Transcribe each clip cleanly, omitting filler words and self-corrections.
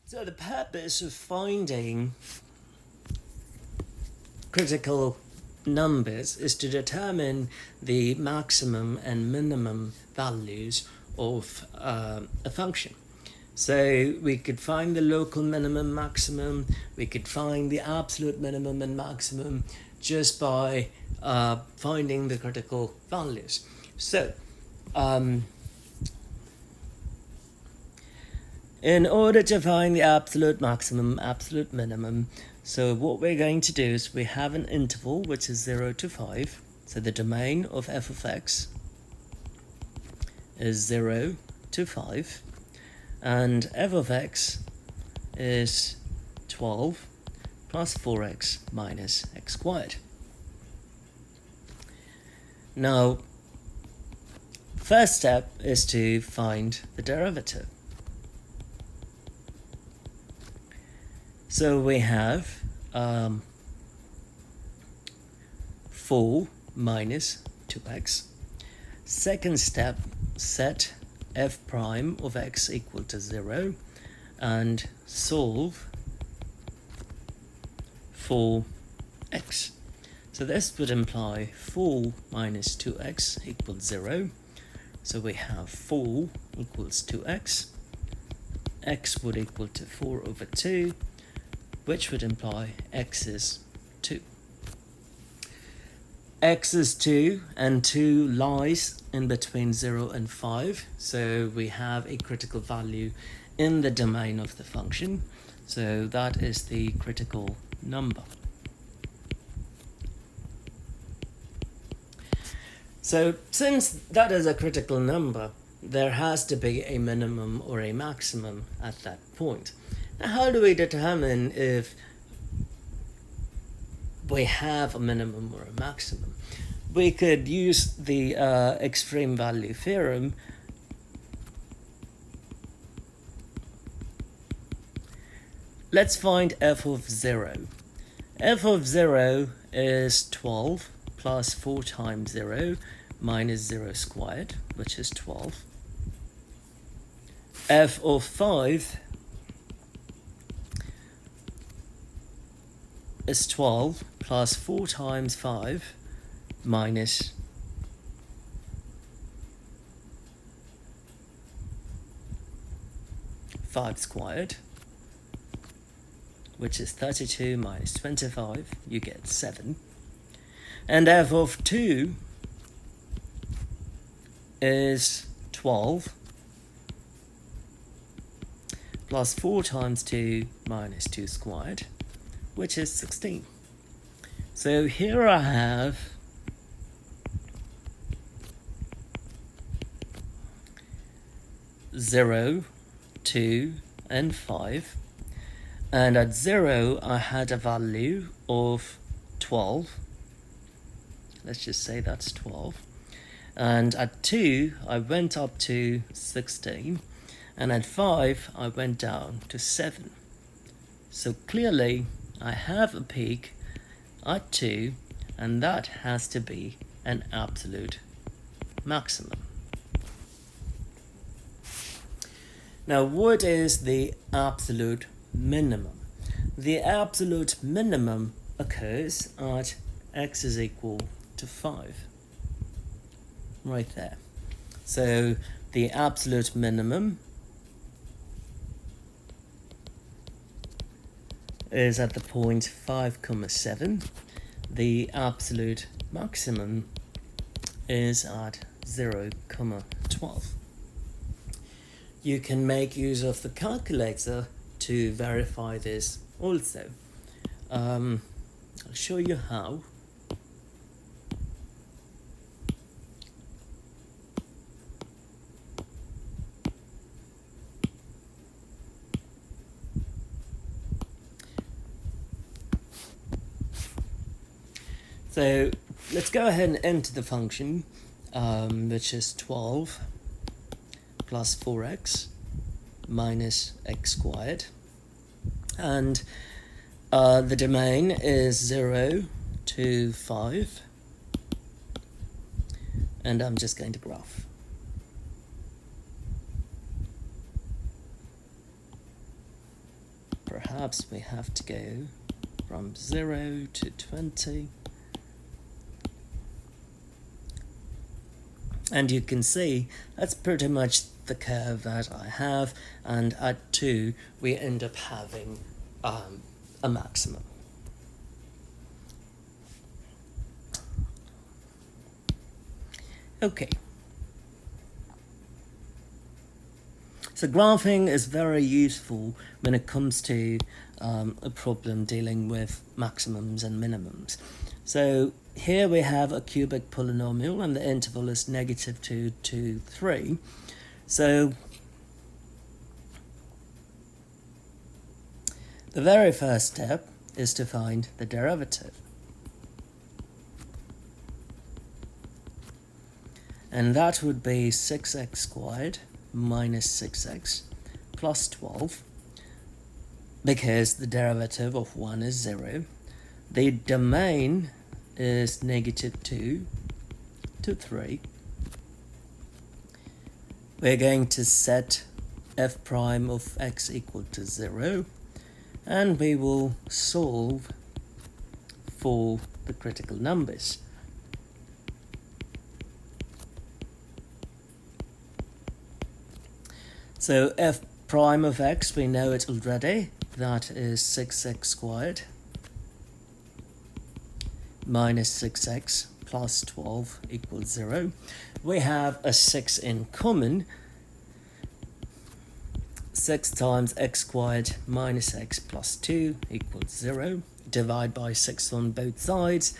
So the purpose of finding critical numbers is to determine the maximum and minimum values of a function. So we could find the local minimum maximum, we could find the absolute minimum and maximum just by finding the critical values. So in order to find the absolute maximum, absolute minimum, so what we're going to do is we have an interval which is 0 to 5. So the domain of f of x is 0 to 5. And f of x is 12 plus 4x minus x squared. Now, first step is to find the derivative. So we have 4 minus 2x. Second step, set f prime of x equal to 0 and solve for x. So this would imply 4 minus 2x equals 0. So we have 4 equals 2x. X would equal to 4 over 2, which would imply x is 2. X is 2, and 2 lies in between 0 and 5, so we have a critical value in the domain of the function, so that is the critical number. So since that is a critical number, there has to be a minimum or a maximum at that point. Now, how do we determine if we have a minimum or a maximum? We could use the extreme value theorem. Let's find f of 0. F of 0 is 12 plus 4 times 0 minus 0 squared, which is 12. F of 5 is 12 plus 4 times 5 minus 5 squared, which is 32 minus 25, you get 7. And f of 2 is 12 plus 4 times 2 minus 2 squared, which is 16. So here I have zero, 2, and 5. And at 0, I had a value of 12. Let's just say that's 12. And at 2, I went up to 16. And at 5, I went down to 7. So clearly, I have a peak at 2, and that has to be an absolute maximum. Now, what is the absolute minimum? The absolute minimum occurs at x is equal to 5. Right there. So the absolute minimum is at the point 5, 7. The absolute maximum is at 0, 12. You can make use of the calculator to verify this also. I'll show you how. So let's go ahead and enter the function, which is 12 plus 4x minus x squared. And the domain is 0 to 5. And I'm just going to graph. perhaps we have to go from 0 to 20. And you can see that's pretty much the curve that I have, and at 2 we end up having a maximum. Okay. So graphing is very useful when it comes to a problem dealing with maximums and minimums. So here we have a cubic polynomial and the interval is -2 to 3. So the very first step is to find the derivative. And that would be 6x squared minus 6x plus 12, because the derivative of 1 is 0. The domain is -2 to 3. We're going to set f prime of x equal to 0, and we will solve for the critical numbers. So f prime of x, we know it already, that is 6x squared minus 6x plus 12 equals 0. We have a 6 in common. 6 times x squared minus x plus 2 equals 0. Divide by 6 on both sides,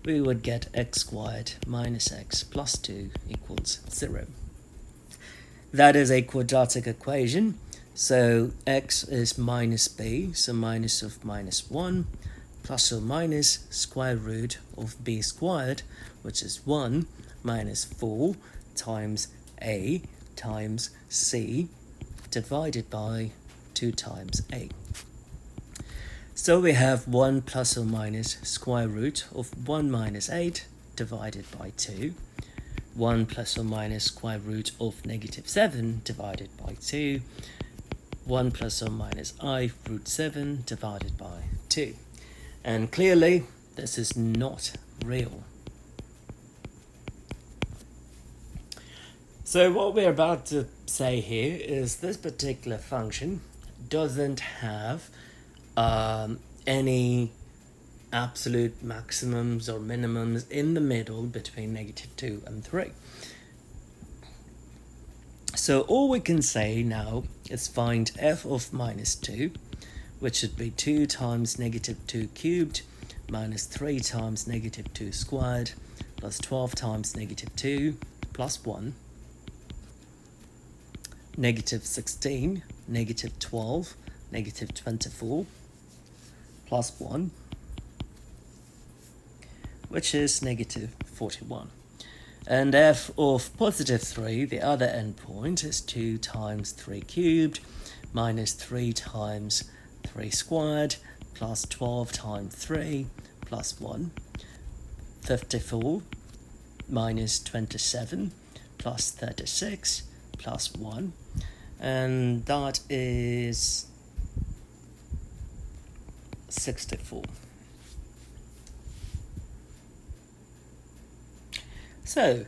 we would get x squared minus x plus 2 equals 0. That is a quadratic equation, so x is minus b, so minus of minus 1, plus or minus square root of b squared, which is 1, minus 4 times a times c, divided by 2 times a. So we have 1 plus or minus square root of 1 minus 8 divided by 2. 1 plus or minus square root of -7 divided by 2, 1 plus or minus I root 7 divided by 2. And clearly, this is not real. So what we're about to say here is this particular function doesn't have any absolute maximums or minimums in the middle between -2 and 3. So all we can say now is find f of minus 2, which should be 2 times -2 cubed minus 3 times -2 squared plus 12 times -2 plus 1, -16, -12, -24 plus 1, which is -41. And f of positive 3, the other endpoint, is 2 times 3 cubed minus 3 times 3 squared plus 12 times 3 plus 1, 54 minus 27 plus 36 plus 1, and that is 64. So,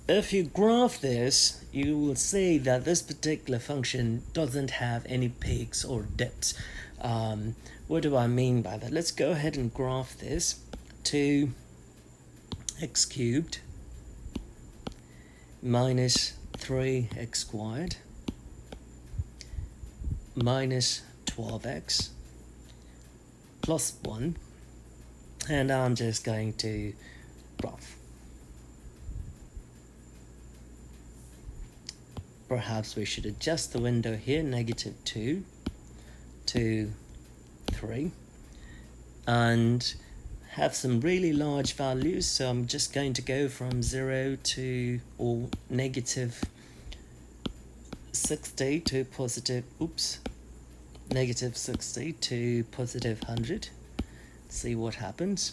if you graph this, you will see that this particular function doesn't have any peaks or dips. What do I mean by that? Let's go ahead and graph this. 2x cubed minus 3x squared minus 12x plus 1. And I'm just going to graph. Perhaps we should adjust the window here, -2 to 3, and have some really large values. So I'm just going to go from 0 to, or -60 to positive, -60 to positive 100. See what happens.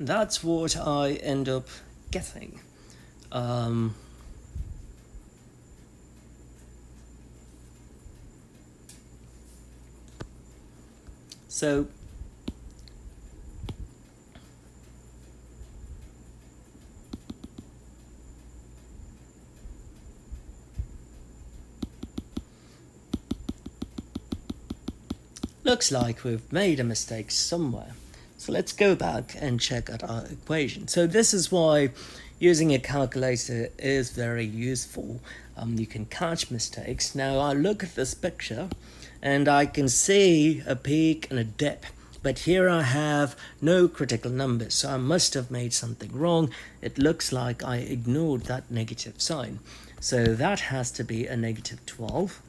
That's what I end up getting. So looks like we've made a mistake somewhere. So let's go back and check at our equation. So this is why using a calculator is very useful. You can catch mistakes. Now I look at this picture and I can see a peak and a dip. But here I have no critical numbers, so I must have made something wrong. It looks like I ignored that negative sign. So that has to be a negative 12.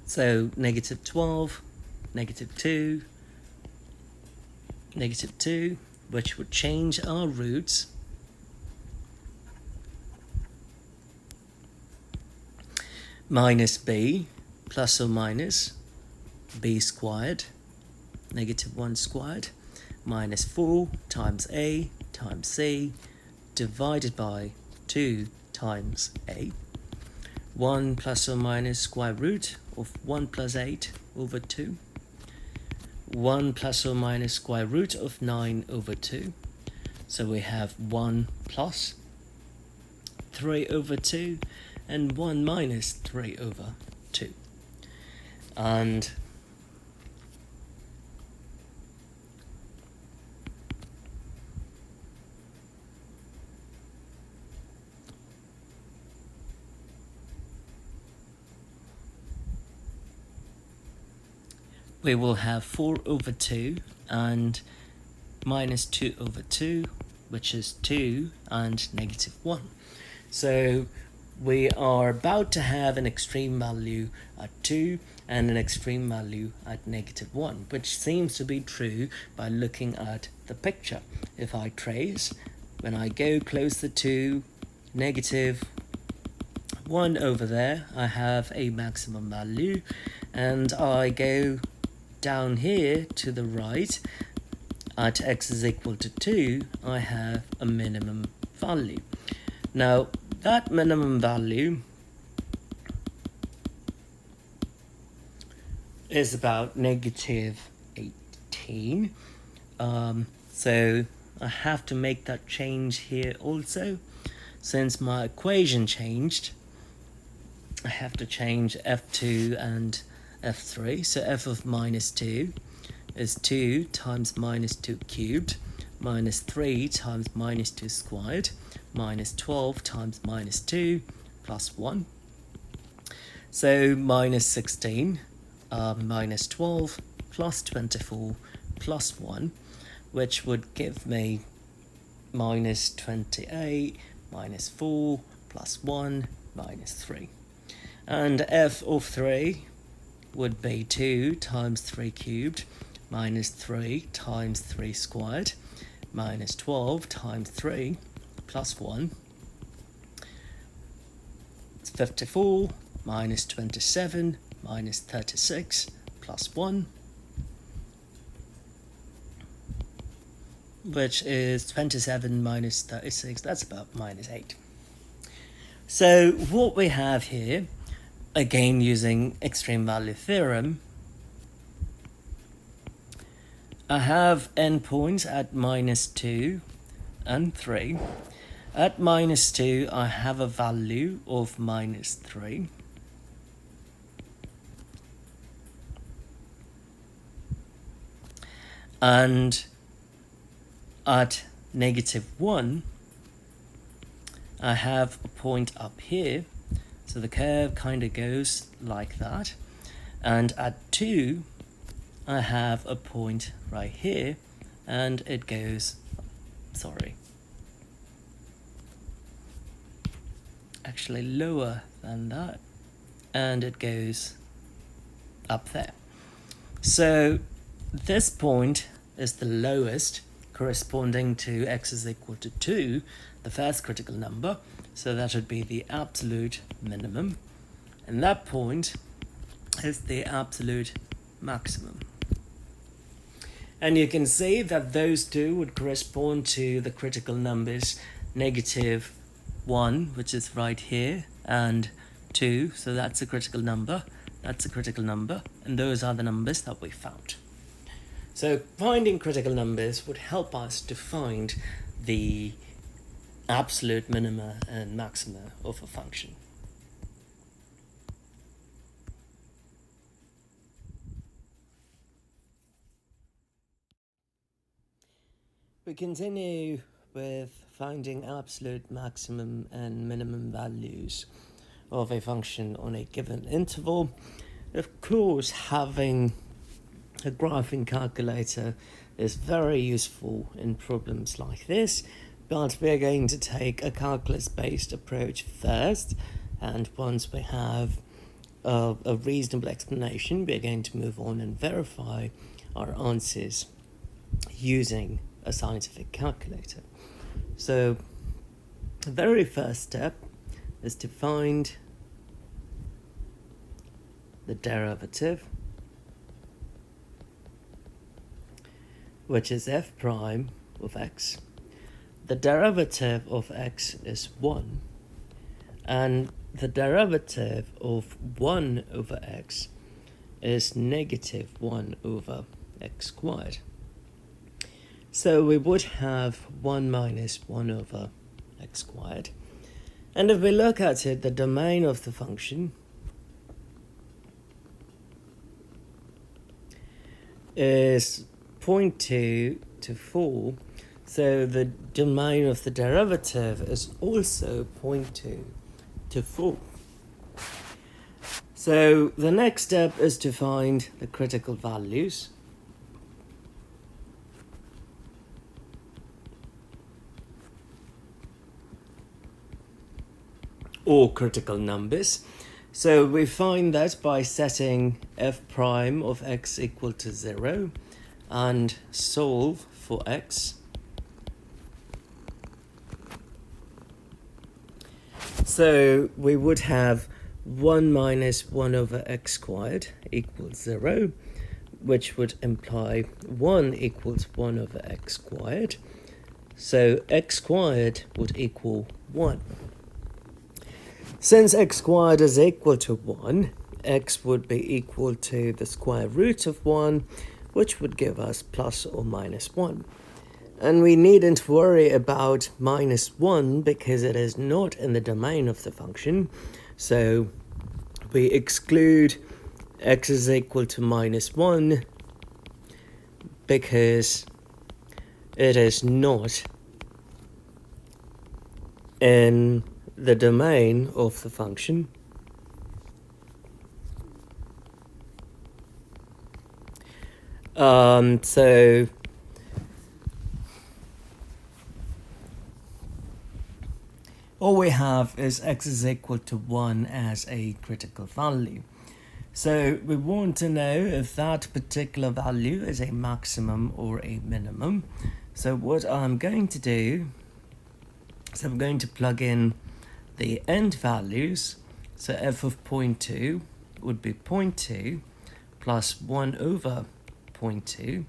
So negative 12, negative 2, negative 2, which would change our roots. Minus b, plus or minus b squared, negative 1 squared, minus 4 times a times c, divided by 2 times a. 1 plus or minus square root of 1 plus 8 over 2. 1 plus or minus square root of 9 over 2. So we have 1 plus 3 over 2 and 1 minus 3 over 2. And we will have 4 over 2 and minus 2 over 2, which is 2 and negative 1. So we are about to have an extreme value at 2 and an extreme value at negative 1, which seems to be true by looking at the picture. If I trace, when I go closer to negative 1 over there, I have a maximum value, and I go down here to the right at x is equal to 2, I have a minimum value. Now that minimum value is about negative 18. So I have to make that change here also. Since my equation changed, I have to change f2 and f3. So f of minus 2 is 2 times minus 2 cubed, minus 3 times minus 2 squared, minus 12 times minus 2 plus 1. So minus 16, minus 12 plus 24 plus 1, which would give me minus 28 minus 4 plus 1 minus 3. And f of 3 would be 2 times 3 cubed minus 3 times 3 squared minus 12 times 3 plus 1. It's 54 minus 27 minus 36 plus 1, which is 27 minus 36, that's about minus 8. So what we have here, again using extreme value theorem, I have endpoints at minus 2 and 3. At minus 2, I have a value of minus 3. And at negative 1, I have a point up here. So the curve kind of goes like that. And at 2, I have a point right here, and it goes, actually lower than that, and it goes up there. So this point is the lowest, corresponding to x is equal to 2, the first critical number, so that would be the absolute minimum, and that point is the absolute maximum. And you can see that those two would correspond to the critical numbers -1, which is right here, and 2, so that's a critical number, that's a critical number, and those are the numbers that we found. So finding critical numbers would help us to find the absolute minima and maxima of a function. We continue with finding absolute maximum and minimum values of a function on a given interval. Of course, having a graphing calculator is very useful in problems like this, but we're going to take a calculus-based approach first, and once we have a reasonable explanation, we're going to move on and verify our answers using a scientific calculator. So the very first step is to find the derivative, which is f prime of x. The derivative of x is 1, and the derivative of 1 over x is -1 over x squared. So we would have 1 minus 1 over x squared. And if we look at it, the domain of the function is 0.2 to 4. So the domain of the derivative is also 0.2 to 4. So the next step is to find the critical values. Or critical numbers. So we find that by setting f prime of x equal to 0 and solve for x. So we would have 1 minus 1 over x squared equals 0, which would imply 1 equals 1 over x squared. So x squared would equal 1. Since x squared is equal to 1, x would be equal to the square root of 1, which would give us plus or minus 1. And we needn't worry about -1 because it is not in the domain of the function. So we exclude x is equal to -1 because it is not in the domain of the function. So all we have is x is equal to 1 as a critical value. So we want to know if that particular value is a maximum or a minimum. So what I'm going to do is I'm going to plug in the end values. So f of 0.2 would be 0.2 plus 1 over 0.2.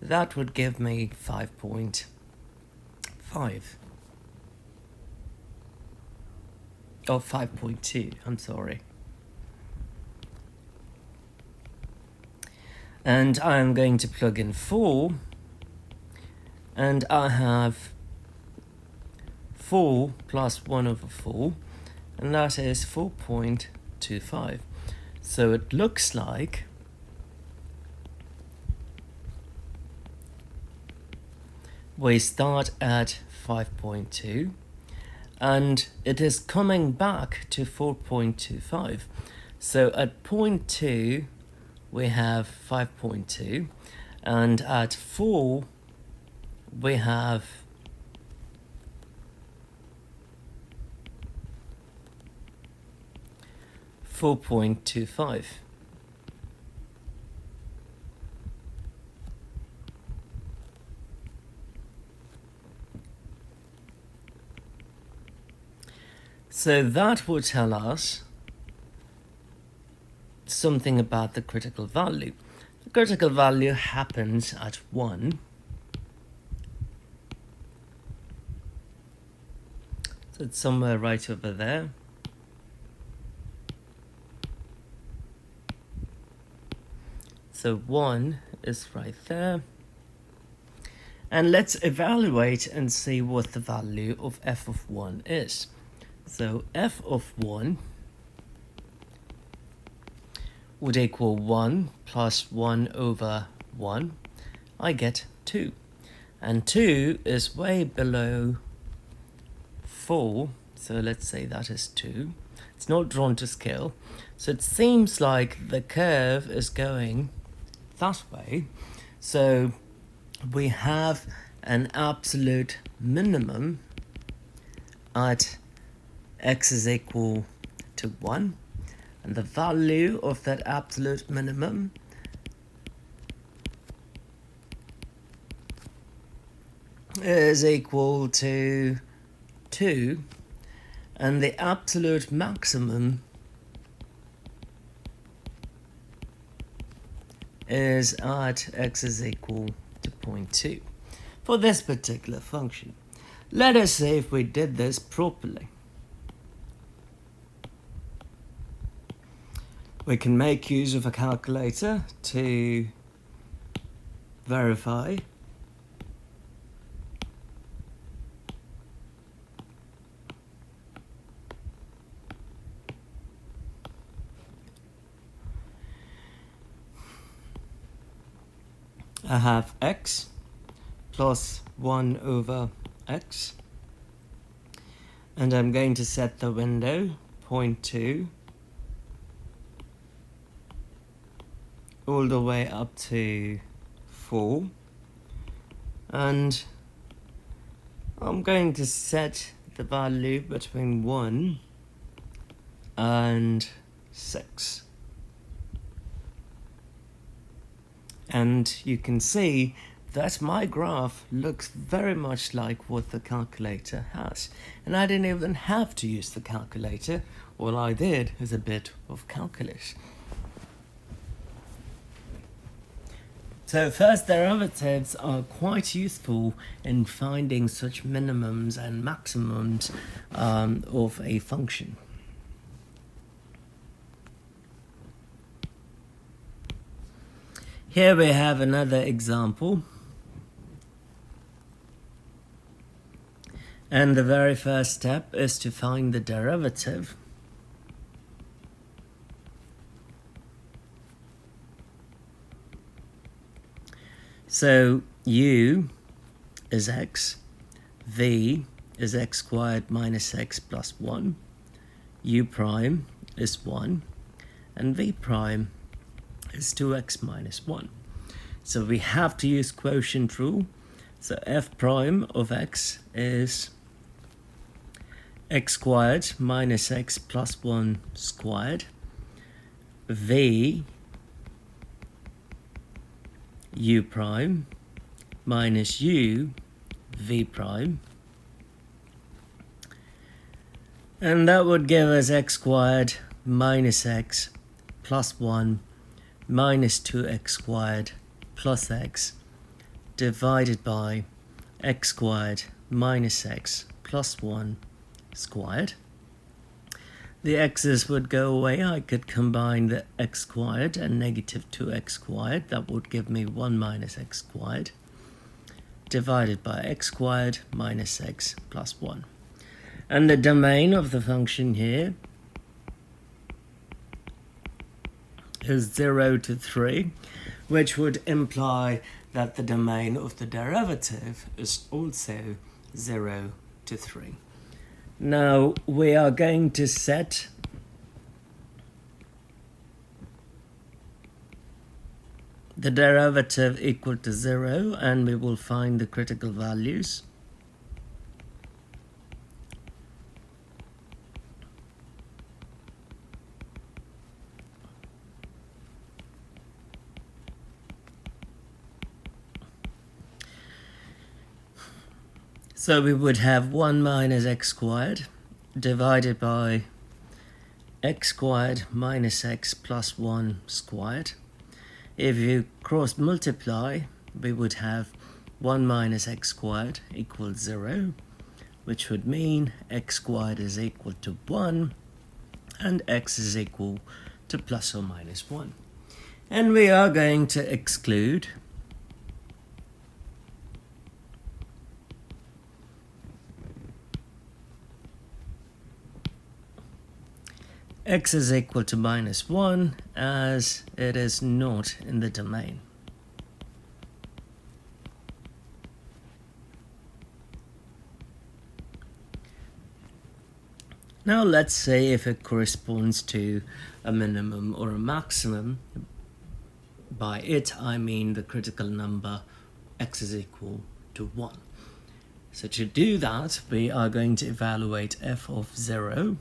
That would give me 5.5. Oh, 5.2, I'm sorry. And I'm going to plug in 4, and I have 4 plus 1 over 4, and that is 4.25. So it looks like we start at 5.2, and it is coming back to 4.25. So at 0.2, we have 5.2, and at 4, we have 4.25. So that will tell us something about the critical value. The critical value happens at 1. So it's somewhere right over there. So 1 is right there. And let's evaluate and see what the value of f of 1 is. So f of 1 would equal 1 plus 1 over 1. I get 2. And 2 is way below 4. So let's say that is 2. It's not drawn to scale. So it seems like the curve is going that way. So we have an absolute minimum at x is equal to 1, and the value of that absolute minimum is equal to 2, and the absolute maximum is at x is equal to 0.2 for this particular function. Let us see if we did this properly. We can make use of a calculator to verify. I have x plus 1 over x, and I'm going to set the window 0.2 all the way up to 4, and I'm going to set the value between 1 and 6. And you can see that my graph looks very much like what the calculator has. And I didn't even have to use the calculator. All I did is a bit of calculus. So first derivatives are quite useful in finding such minimums and maximums of a function. Here we have another example. And the very first step is to find the derivative. So u is x, v is x squared minus x plus 1, u prime is 1, and v prime is 2x minus 1. So we have to use quotient rule. So f prime of x is x squared minus x plus 1 squared. V u prime minus u v prime. And that would give us x squared minus x plus 1 minus 2x squared plus x divided by x squared minus x plus 1 squared. The x's would go away. I could combine the x squared and negative 2x squared. That would give me 1 minus x squared divided by x squared minus x plus 1. And the domain of the function here is 0 to 3, which would imply that the domain of the derivative is also 0 to 3. Now we are going to set the derivative equal to 0, and we will find the critical values. So we would have 1 minus x squared divided by x squared minus x plus 1 squared. If you cross multiply, we would have 1 minus x squared equals 0, which would mean x squared is equal to 1 and x is equal to plus or minus 1. And we are going to exclude x is equal to minus 1 as it is not in the domain. Now let's say if it corresponds to a minimum or a maximum. By it I mean the critical number x is equal to 1. So to do that, we are going to evaluate f of 0.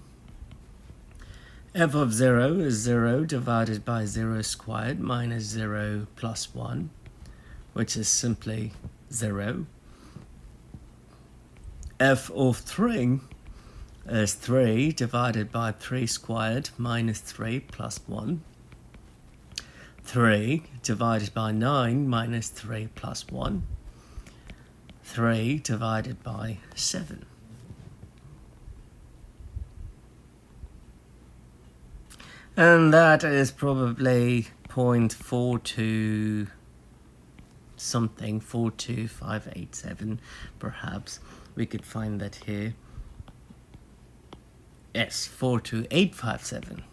F of 0 is 0 divided by 0 squared minus 0 plus 1, which is simply 0. F of 3 is 3 divided by 3 squared minus 3 plus 1. 3 divided by 9 minus 3 plus 1. 3 divided by 7. And that is probably 0.42 something, 42587 perhaps. We could find that here. Yes, 42857.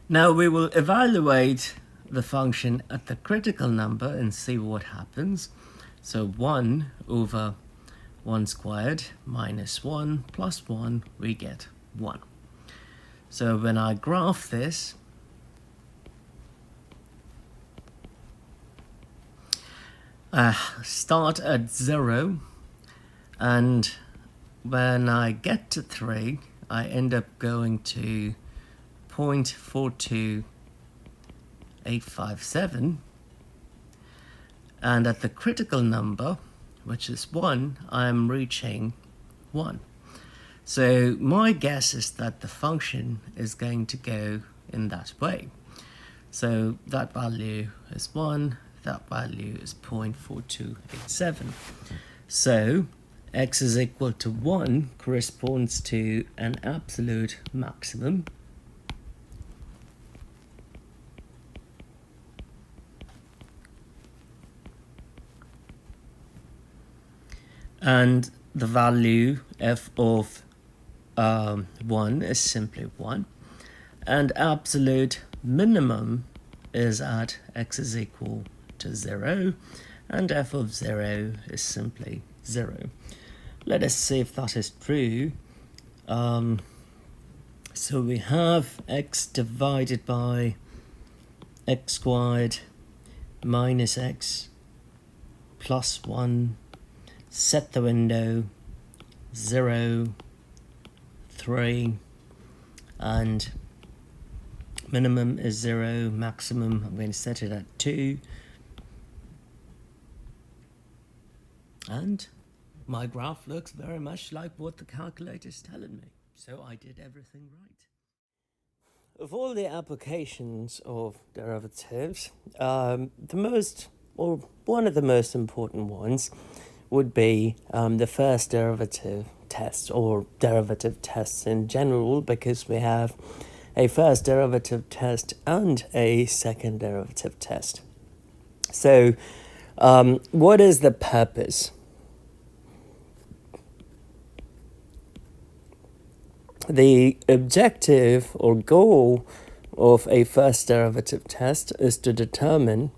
Now we will evaluate the function at the critical number and see what happens. So 1 over 1 squared minus 1 plus 1, we get 1. So when I graph this, I start at 0, and when I get to 3, I end up going to 0.42857, and at the critical number, which is 1, I am reaching 1. So my guess is that the function is going to go in that way. So that value is 1, that value is 0.4287. So x is equal to 1 corresponds to an absolute maximum. And the value f of 1 is simply 1. And absolute minimum is at x is equal to 0. And f of 0 is simply 0. Let us see if that is true. So we have x divided by x squared minus x plus 1. Set the window 0, 3, and minimum is 0, maximum I'm going to set it at 2, and my graph looks very much like what the calculator is telling me, so I did everything right. Of all the applications of derivatives, one of the most important ones would be the first derivative test, or derivative tests in general, because we have a first derivative test and a second derivative test. So what is the purpose? The objective or goal of a first derivative test is to determine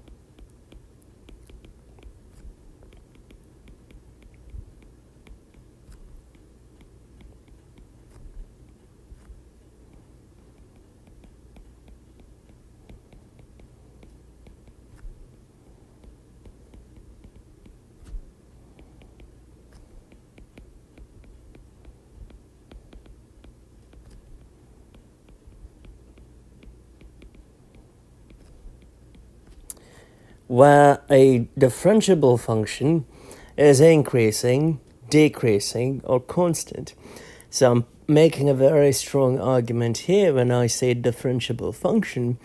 where a differentiable function is increasing, decreasing, or constant. So I'm making a very strong argument here when I say differentiable function,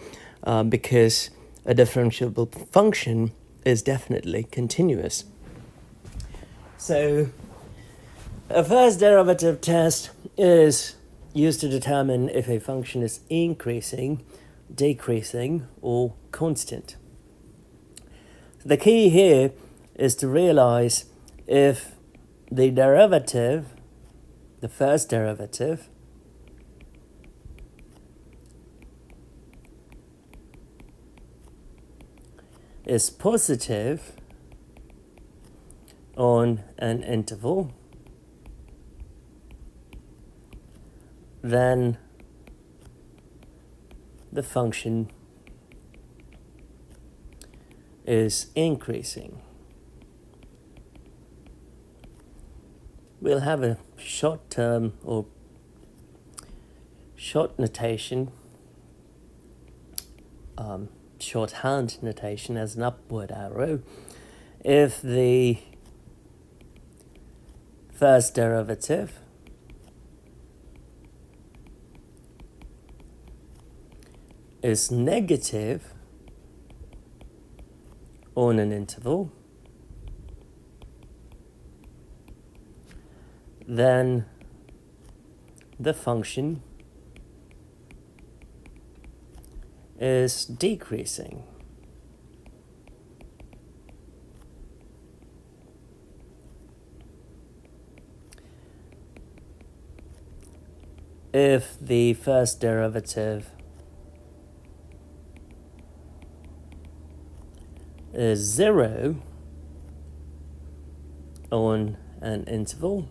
because a differentiable function is definitely continuous. So a first derivative test is used to determine if a function is increasing, decreasing, or constant. The key here is to realize if the derivative, the first derivative, is positive on an interval, then the function is increasing. We'll have a short term or short notation, shorthand notation as an upward arrow. If the first derivative is negative on an interval, then the function is decreasing. If the first derivative is 0 on an interval,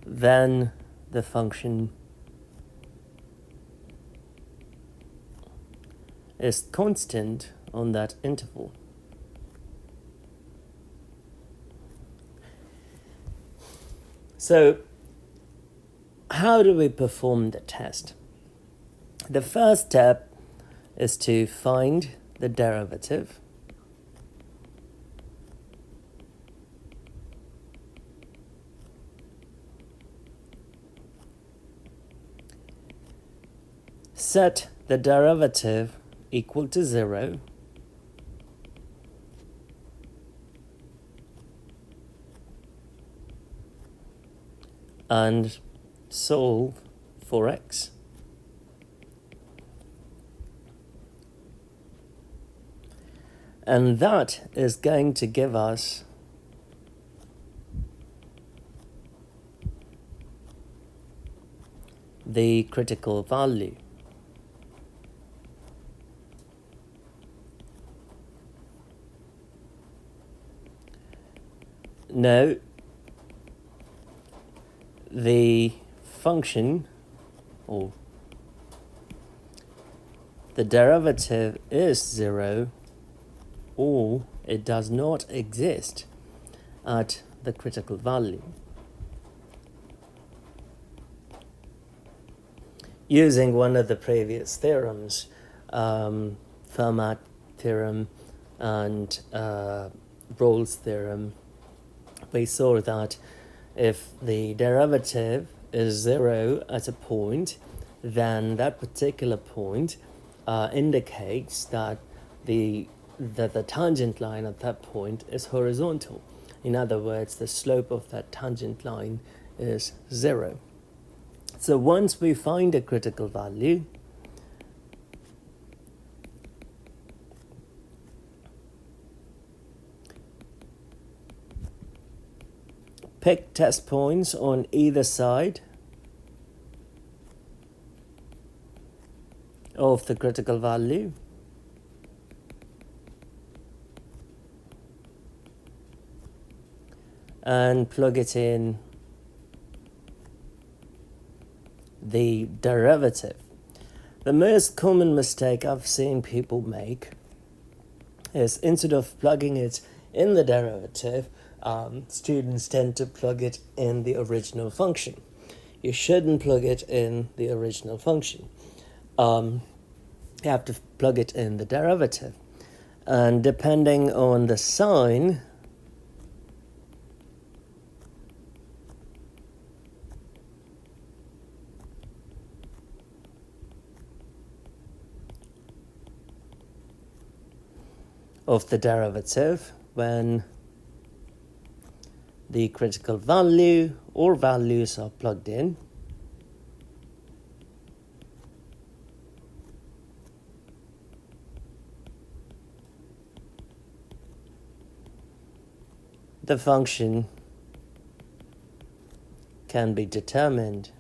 then the function is constant on that interval. So, how do we perform the test? The first step is to find the derivative. Set the derivative equal to 0. And solve for x. And that is going to give us the critical value. Now, the function, or the derivative, is 0, or it does not exist at the critical value. Using one of the previous theorems, Fermat theorem and Rolle's theorem, we saw that if the derivative is 0 at a point, then that particular point indicates that the tangent line at that point is horizontal. In other words, the slope of that tangent line is 0. So once we find a critical value, pick test points on either side of the critical value. And plug it in the derivative. The most common mistake I've seen people make is, instead of plugging it in the derivative, students tend to plug it in the original function. You shouldn't plug it in the original function. You have to plug it in the derivative. And depending on the sign of the derivative when the critical value or values are plugged in. The function can be determined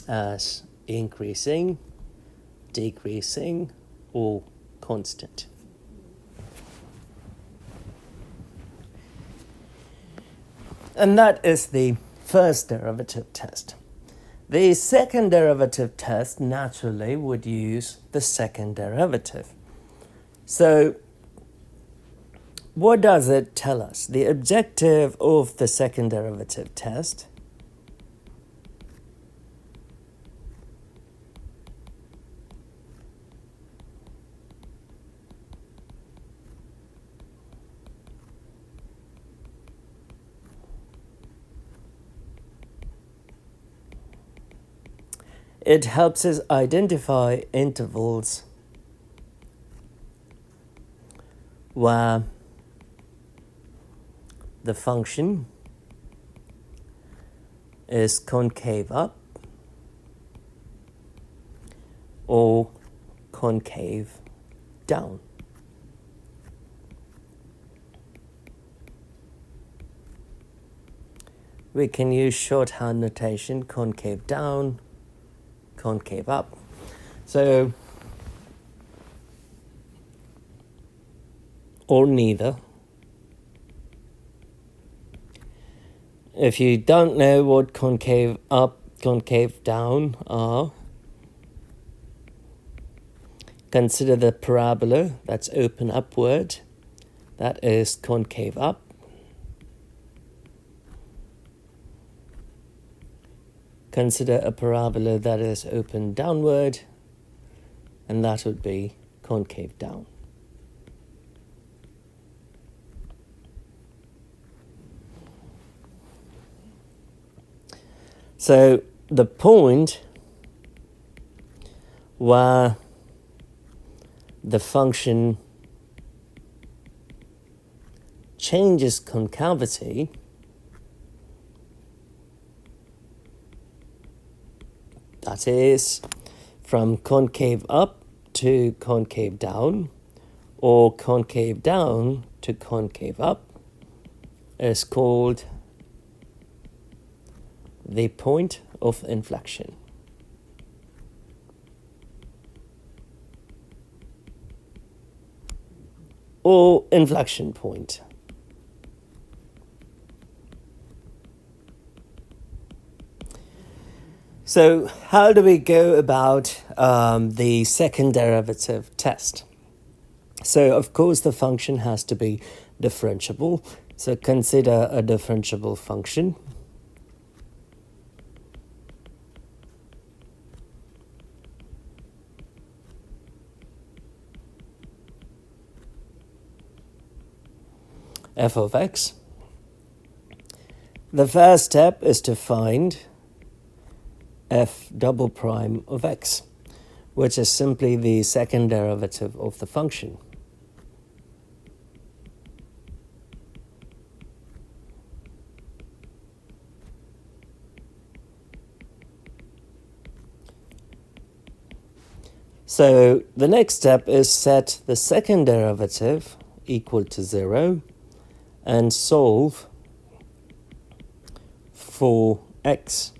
as increasing, decreasing, or constant. And that is the first derivative test. The second derivative test naturally would use the second derivative. So what does it tell us? The objective of the second derivative test it helps us identify intervals where the function is concave up or concave down. We can use shorthand notation, concave down, concave up. So, or neither. If you don't know what concave up, concave down are, consider the parabola that's open upward. That is concave up. Consider a parabola that is open downward, and that would be concave down. So the point where the function changes concavity that is from concave up to concave down or concave down to concave up is called the point of inflection. Or inflection point. So how do we go about the second derivative test? So of course the function has to be differentiable. So consider a differentiable function. F of x. The first step is to find f double prime of x, which is simply the second derivative of the function. So the next step is set the second derivative equal to 0 and solve for x.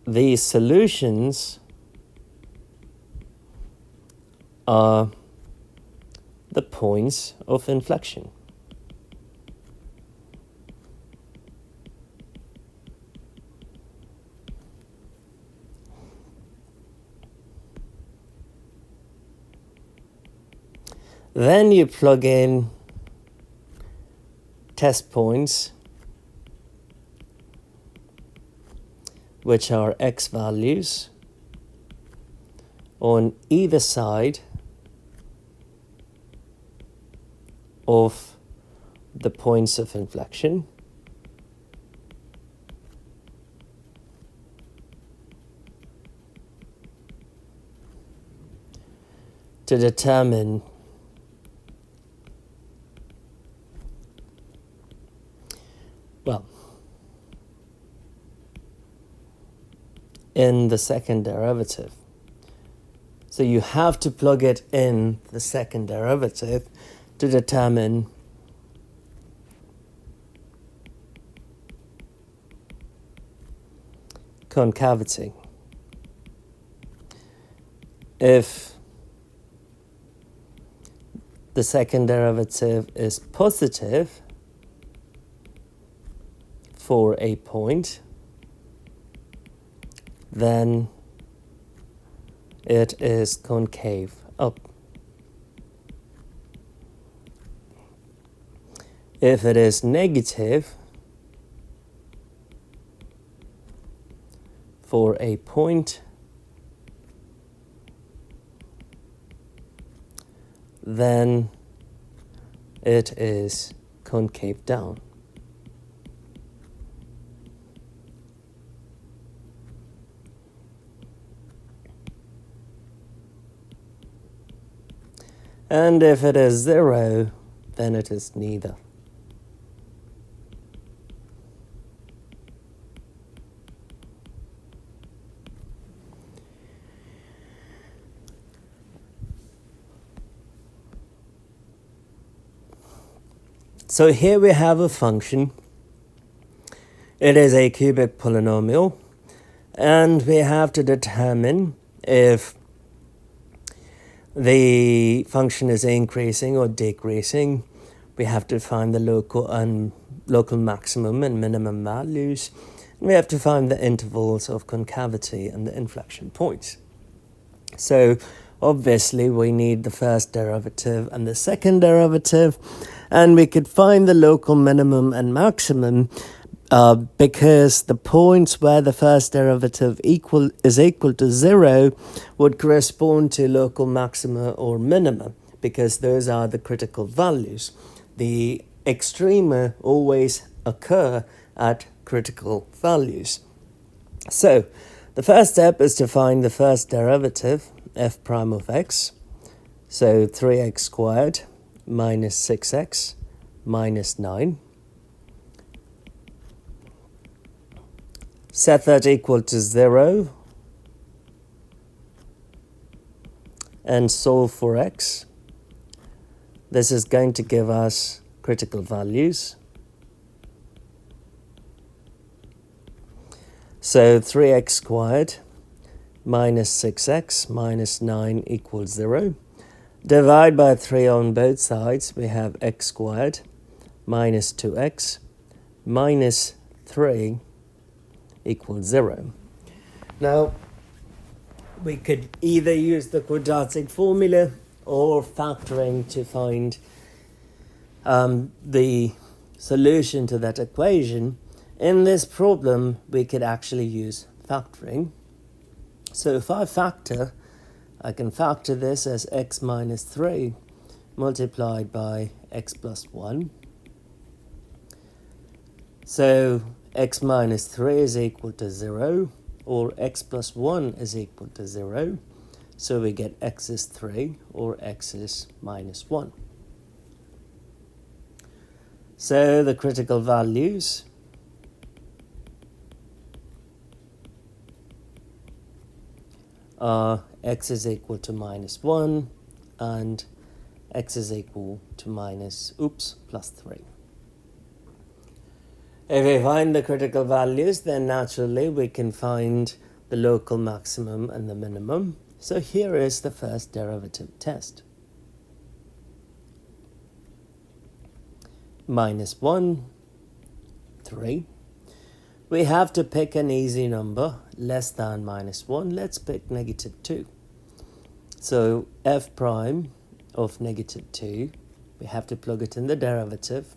The solutions are the points of inflection. Then you plug in test points, which are x values on either side of the points of inflection. to determine in the second derivative. So you have to plug it in the second derivative to determine concavity. If the second derivative is positive for a point, then it is concave up. If it is negative for a point, then it is concave down. And if it is 0, then it is neither. So here we have a function. It is a cubic polynomial, and we have to determine if the function is increasing or decreasing. We have to find the local maximum and minimum values. We have to find the intervals of concavity and the inflection points. So obviously we need the first derivative and the second derivative, and we could find the local minimum and maximum because the points where the first derivative is equal to 0 would correspond to local maxima or minima, because those are the critical values. The extrema always occur at critical values. So the first step is to find the first derivative, f prime of x. So 3x squared minus 6x minus 9. Set that equal to 0 and solve for x. This is going to give us critical values. So 3x squared minus 6x minus 9 equals 0. Divide by 3 on both sides. We have x squared minus 2x minus 3 equals 0. Now, we could either use the quadratic formula or factoring to find the solution to that equation. In this problem, we could actually use factoring. So if I factor, I can factor this as x minus 3 multiplied by x plus 1. So x minus 3 is equal to 0, or x plus 1 is equal to 0. So we get x is 3, or x is minus 1. So the critical values are x is equal to minus 1 and x is equal to plus 3. If we find the critical values, then naturally we can find the local maximum and the minimum. So here is the first derivative test. Minus 1, 3. We have to pick an easy number, less than minus 1. Let's pick negative 2. So f prime of negative 2, we have to plug it in the derivative,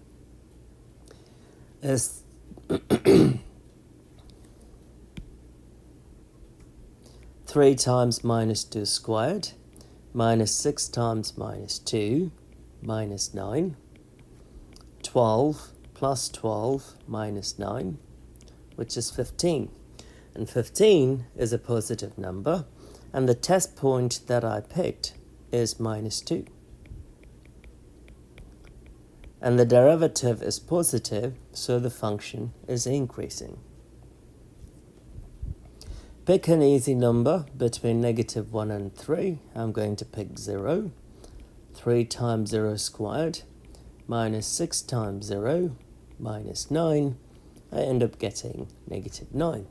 is 3 times minus 2 squared minus 6 times minus 2 minus 9. 12 plus 12 minus 9, which is 15. And 15 is a positive number. And the test point that I picked is minus 2. And the derivative is positive, so the function is increasing. Pick an easy number between negative 1 and 3. I'm going to pick 0. 3 times 0 squared minus 6 times 0 minus 9. I end up getting negative 9.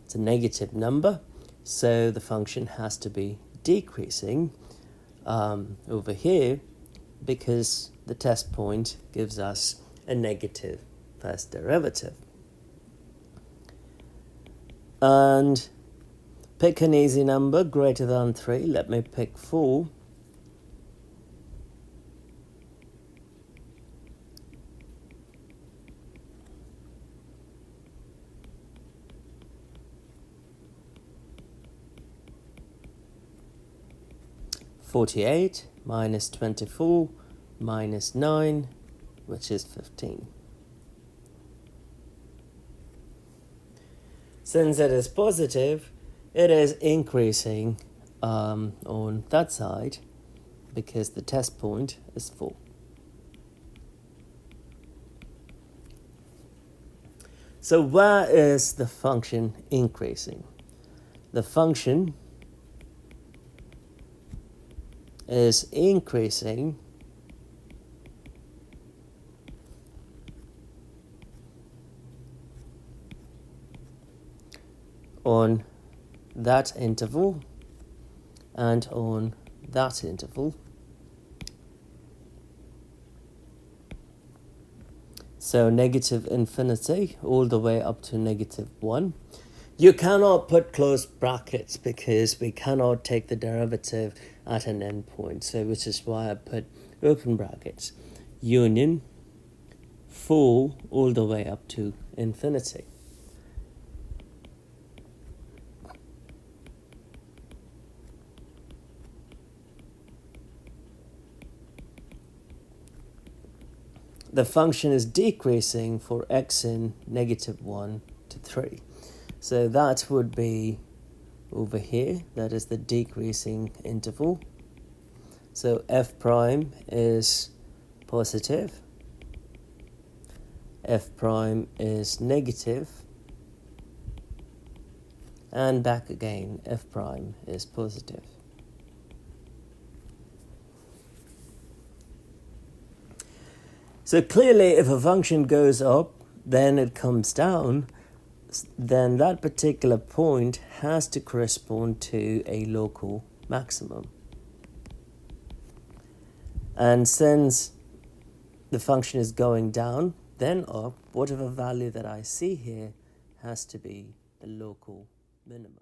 It's a negative number, so the function has to be decreasing over here because the test point gives us a negative first derivative. And pick an easy number greater than 3. Let me pick 4. (48) minus 24 minus 9, which is 15. Since it is positive, it is increasing on that side because the test point is 4. So where is the function increasing? The function is increasing on that interval and on that interval. So negative infinity all the way up to negative 1. You cannot put closed brackets because we cannot take the derivative at an endpoint. So which is why I put open brackets. Union 4 all the way up to infinity. The function is decreasing for x in negative 1 to 3. So that would be over here. That is the decreasing interval. So f prime is positive. F prime is negative. And back again, f prime is positive. So clearly, if a function goes up, then it comes down, then that particular point has to correspond to a local maximum. And since the function is going down, then up, whatever value that I see here has to be the local minimum.